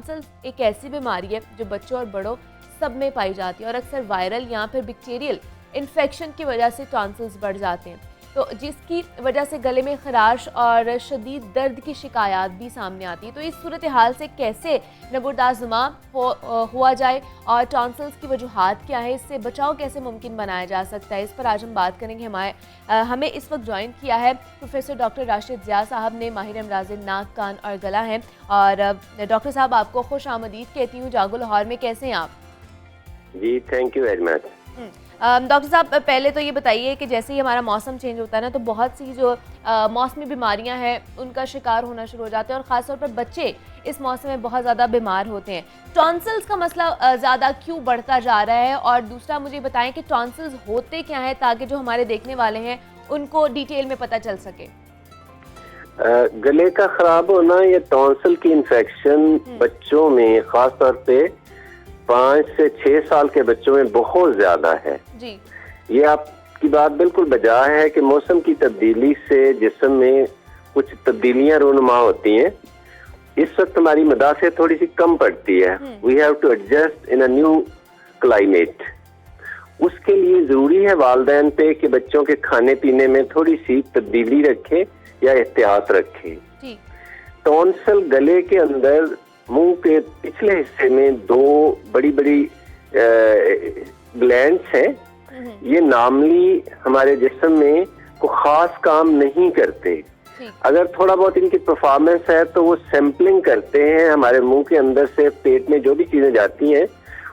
Tonsils एक ऐसी बीमारी है जो बच्चों और बड़ों सब में पाई जाती है और अक्सर वायरल या फिर बैक्टीरियल इन्फेक्शन की वजह से टॉन्सिल्स बढ़ जाते हैं, तो जिसकी वजह से गले में खराश और शदीद दर्द की शिकायत भी सामने आती है। तो इस सूरत हाल से कैसे नबूरदाजुमा हुआ जाए और टॉन्सिल्स की वजूहात क्या है, इससे बचाव कैसे मुमकिन बनाया जा सकता है, इस पर आज हम बात करेंगे। हमें इस वक्त ज्वाइन किया है प्रोफेसर डॉक्टर राशिद ज़िया साहब ने, माहिर अमराज़ नाक कान और गला हैं। और डॉक्टर साहब आपको खुश आमदीद कहती हूँ जागो लाहौर में। कैसे हैं आप? जी thank you very much. Doctor साहब पहले तो ये बताइए कि जैसे ही हमारा मौसम चेंज होता है ना, तो बहुत सी जो मौसमी बीमारियां हैं उनका शिकार होना शुरू हो जाते हैं और ख़ासतौर पर बच्चे इस मौसम में बहुत ज़्यादा बीमार होते हैं। टॉन्सिल्स का मसला ज़्यादा क्यों बढ़ता जा रहा है, और दूसरा मुझे बताएं कि टॉन्सिल्स होते क्या हैं ताकि जो हमारे देखने वाले हैं उनको डिटेल में पता चल सके। गले का खराब होना या टॉन्सिल की इन्फेक्शन बच्चों में खास तौर पे 5 से 6 साल के बच्चों में बहुत ज्यादा है जी। ये आपकी बात बिल्कुल बजा है कि मौसम की तब्दीली से जिस्म में कुछ तब्दीलियां रूनुमा होती हैं। इस वक्त हमारी मदाफियत थोड़ी सी कम पड़ती है। We have to adjust in a new climate. उसके लिए जरूरी है वालिदैन पे कि बच्चों के खाने पीने में थोड़ी सी तब्दीली रखें या एहतियात रखें। टॉन्सिल गले के अंदर मुंह के पिछले हिस्से में 2 बड़ी बड़ी ग्लैंड्स हैं। ये नॉर्मली हमारे जिस्म में कोई खास काम नहीं करते। अगर थोड़ा बहुत इनकी परफॉर्मेंस है तो वो सैंपलिंग करते हैं हमारे मुंह के अंदर से पेट में जो भी चीजें जाती हैं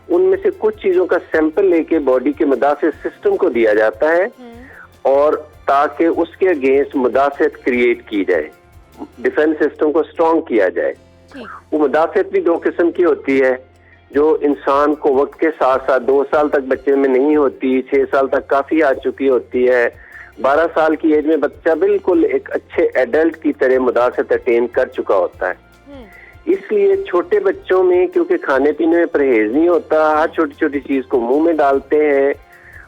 उनमें से कुछ चीजों का सैंपल लेके बॉडी के मुदाफियत सिस्टम को दिया जाता है, और ताकि उसके अगेंस्ट मुदाफियत क्रिएट की जाए, डिफेंस सिस्टम को स्ट्रॉन्ग किया जाए। वो मुदाफियत भी 2 किस्म की होती है, जो इंसान को वक्त के साथ साथ 2 साल तक बच्चे में नहीं होती, 6 साल तक काफी आ चुकी होती है, 12 साल की एज में बच्चा बिल्कुल एक अच्छे एडल्ट की तरह मुदाफियत अटेन कर चुका होता है। इसलिए छोटे बच्चों में क्योंकि खाने पीने में परहेज नहीं होता, हर छोटी छोटी चीज को मुंह में डालते हैं।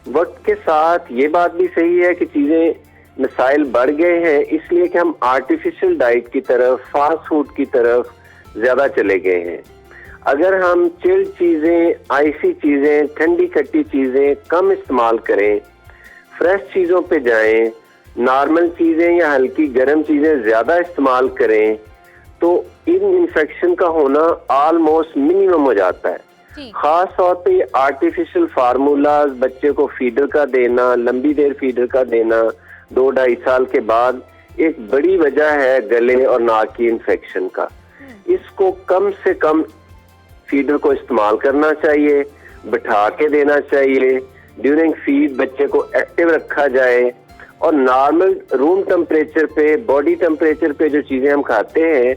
वक्त के साथ ये बात भी सही है कि चीजें मसाइल बढ़ गए हैं, इसलिए कि हम आर्टिफिशियल डाइट की तरफ, फास्ट फूड की तरफ ज्यादा चले गए हैं। अगर हम चिल्ड चीजें, आइसी चीजें, ठंडी खट्टी चीजें कम इस्तेमाल करें, फ्रेश चीजों पे जाएं, नॉर्मल चीजें या हल्की गर्म चीजें ज्यादा इस्तेमाल करें, तो इन इन्फेक्शन का होना ऑलमोस्ट मिनिमम हो जाता है। खास तौर पे ये आर्टिफिशियल फार्मूलाज बच्चे को फीडर का देना, लंबी देर फीडर का देना 2-2.5 साल के बाद एक बड़ी वजह है गले और नाक की इन्फेक्शन का। इसको कम से कम फीडर को इस्तेमाल करना चाहिए, बिठा के देना चाहिए, ड्यूरिंग फीड बच्चे को एक्टिव रखा जाए, और नॉर्मल रूम टेम्परेचर पे, बॉडी टेम्परेचर पे जो चीजें हम खाते हैं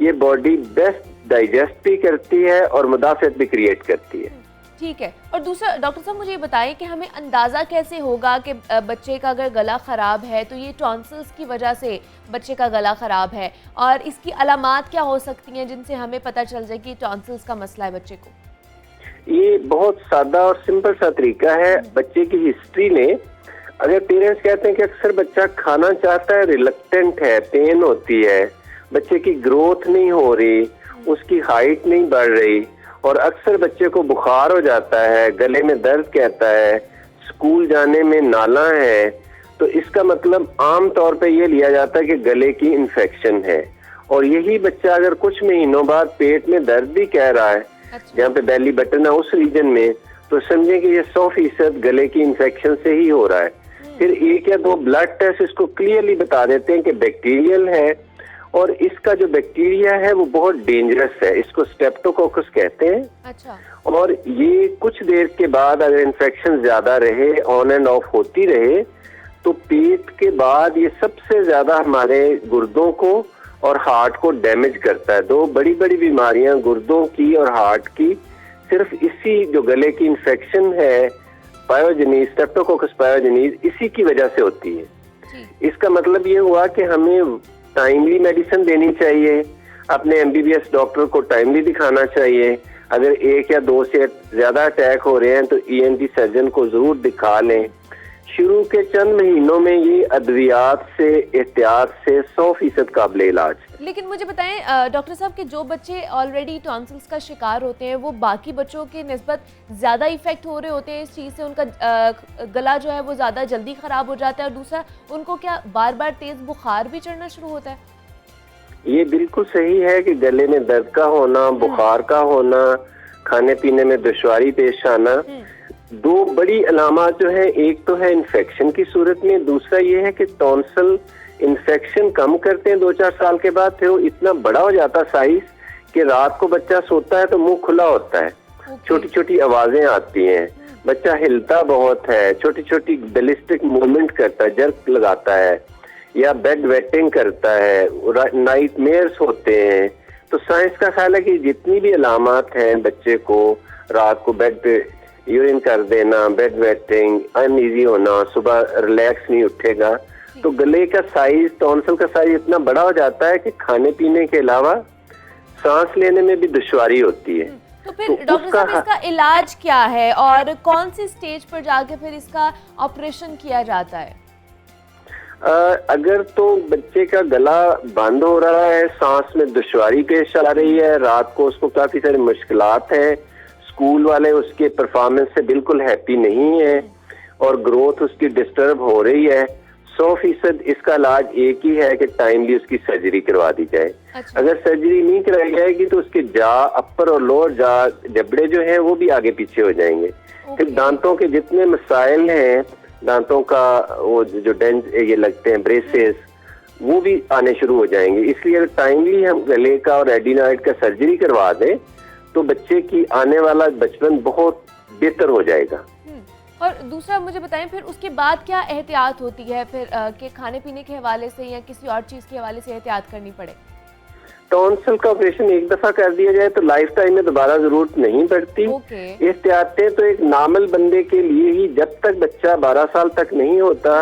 ये बॉडी बेस्ट डाइजेस्ट भी करती है और मुदाफियत भी क्रिएट करती है। ठीक है। और दूसरा डॉक्टर साहब मुझे बताएं कि हमें अंदाज़ा कैसे होगा कि बच्चे का अगर गला ख़राब है तो ये टॉन्सिल्स की वजह से बच्चे का गला ख़राब है, और इसकी अलामात क्या हो सकती हैं जिनसे हमें पता चल जाए कि टॉन्सिल्स का मसला है बच्चे को? ये बहुत सादा और सिंपल सा तरीका है। बच्चे की हिस्ट्री में अगर पेरेंट्स कहते हैं कि अक्सर बच्चा खाना चाहता है, रिलक्टेंट है, पेन होती है, बच्चे की ग्रोथ नहीं हो रही, उसकी हाइट नहीं बढ़ रही, और अक्सर बच्चे को बुखार हो जाता है, गले में दर्द कहता है, स्कूल जाने में नाला है, तो इसका मतलब आम तौर पे ये लिया जाता है कि गले की इन्फेक्शन है। और यही बच्चा अगर कुछ महीनों बाद पेट में दर्द भी कह रहा है, जहाँ पे बेली बटन है उस रीजन में, तो समझे कि ये 100% गले की इन्फेक्शन से ही हो रहा है। फिर 1 या 2 ब्लड टेस्ट इसको क्लियरली बता देते हैं कि बैक्टीरियल है, और इसका जो बैक्टीरिया है वो बहुत डेंजरस है, इसको स्ट्रेप्टोकोकस कहते हैं। अच्छा। और ये कुछ देर के बाद अगर इन्फेक्शन ज्यादा रहे, ऑन एंड ऑफ होती रहे, तो पेट के बाद ये सबसे ज्यादा हमारे गुर्दों को और हार्ट को डैमेज करता है। 2 बड़ी बड़ी बीमारियां गुर्दों की और हार्ट की सिर्फ इसी जो गले की इन्फेक्शन है, पायोजेनीज, स्ट्रेप्टोकोकस पायोजेनीज, इसी की वजह से होती है। इसका मतलब ये हुआ कि हमें टाइमली मेडिसिन देनी चाहिए, अपने MBBS डॉक्टर को टाइमली दिखाना चाहिए। अगर 1 या 2 से ज्यादा अटैक हो रहे हैं तो ENT सर्जन को जरूर दिखा लें। शुरू के चंद महीनों में ये अद्वियात से, एहतियात से 100% काबिल इलाज है। लेकिन मुझे बताएं डॉक्टर साहब कि जो बच्चे ऑलरेडी टॉन्सिल्स का शिकार होते हैं वो बाकी बच्चों के निस्बत ज़्यादा इफेक्ट हो रहे होते हैं इस चीज़ से, उनका गला जो है वो ज़्यादा जल्दी ख़राब हो जाता है, और दूसरा उनको क्या बार बार तेज़ बुखार भी चढ़ना शुरू होता है? ये बिल्कुल सही है कि गले में दर्द का होना, बुखार का होना, खाने पीने में दुश्वारी पेश आना, दो बड़ी अलामत जो है, एक तो है इन्फेक्शन की सूरत में, दूसरा ये है कि टॉन्सिल इन्फेक्शन कम करते हैं 2-4 साल के बाद, फिर वो इतना बड़ा हो जाता साइज कि रात को बच्चा सोता है तो मुंह खुला होता है, छोटी छोटी आवाजें आती हैं, बच्चा हिलता बहुत है, छोटी छोटी बैलिस्टिक मूवमेंट करता है, जर्क लगाता है, या बेड वेटिंग करता है, नाइटमेयर्स होते हैं। तो साइंस का ख्याल है कि जितनी भी अलामत हैं बच्चे को, रात को बेड पे यूरिन कर देना, बेड वेटिंग, अनईजी होना, सुबह रिलैक्स नहीं उठेगा, तो गले का साइज, टॉन्सिल का साइज इतना बड़ा हो जाता है कि खाने पीने के अलावा सांस लेने में भी दुश्वारी होती है। तो फिर डॉक्टर साहब इसका इलाज क्या है और कौन सी स्टेज पर जाके फिर इसका ऑपरेशन किया जाता है? अगर तो बच्चे का गला बंद हो रहा है, सांस में दुश्वारी पेश आ रही है, रात को उसको काफी सारी मुश्किलात हैं, स्कूल वाले उसके परफॉर्मेंस से बिल्कुल हैप्पी नहीं है और ग्रोथ उसकी डिस्टर्ब हो रही है, 100% इसका इलाज एक ही है कि टाइमली उसकी सर्जरी करवा दी जाए। अच्छा। अगर सर्जरी नहीं कराई जाएगी तो उसके जा, अपर और लोअर जा, जबड़े जो हैं वो भी आगे पीछे हो जाएंगे। फिर दांतों के जितने मसाइल हैं, दांतों का वो जो डेंट ये लगते हैं ब्रेसेस, वो भी आने शुरू हो जाएंगे। इसलिए अगर टाइमली हम गले का और एडिनॉइड का सर्जरी करवा दें तो बच्चे की आने वाला बचपन बहुत बेहतर हो जाएगा। और दूसरा मुझे बताएं फिर उसके बाद क्या एहतियात होती है फिर कि खाने पीने के हवाले से या किसी और चीज़ के हवाले से एहतियात करनी पड़े? टॉन्सिल का ऑपरेशन एक दफा कर दिया जाए तो लाइफ टाइम में दोबारा जरूरत नहीं पड़ती। एहतियातें तो एक नॉर्मल बंदे के लिए ही, जब तक बच्चा 12 साल तक नहीं होता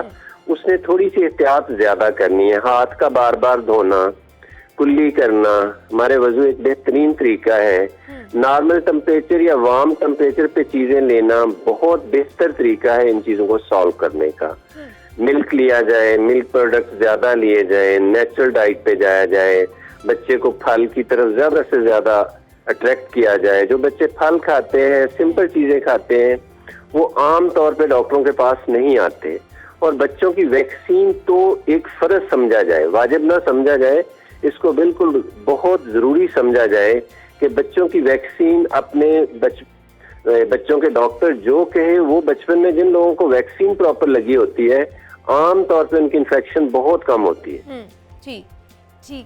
उसने थोड़ी सी एहतियात ज्यादा करनी है। हाथ का बार बार धोना, कुल्ली करना, हमारे वजू एक बेहतरीन तरीका है। नॉर्मल टेम्परेचर या वार्म टेम्परेचर पे चीजें लेना बहुत बेहतर तरीका है इन चीजों को सॉल्व करने का। मिल्क लिया जाए, मिल्क प्रोडक्ट ज्यादा लिए जाए, नेचुरल डाइट पे जाया जाए, बच्चे को फल की तरफ ज्यादा से ज्यादा अट्रैक्ट किया जाए। जो बच्चे फल खाते हैं, सिंपल चीजें खाते हैं, वो आम तौर पे डॉक्टरों के पास नहीं आते। और बच्चों की वैक्सीन तो एक फर्ज समझा जाए, वाजिब ना समझा जाए, इसको बिल्कुल बहुत जरूरी समझा जाए कि बच्चों की वैक्सीन अपने बच्चों के डॉक्टर जो कहे वो बचपन में जिन लोगों को वैक्सीन प्रॉपर लगी होती है, आम तौर पे उनकी इन्फेक्शन बहुत कम होती है। जी।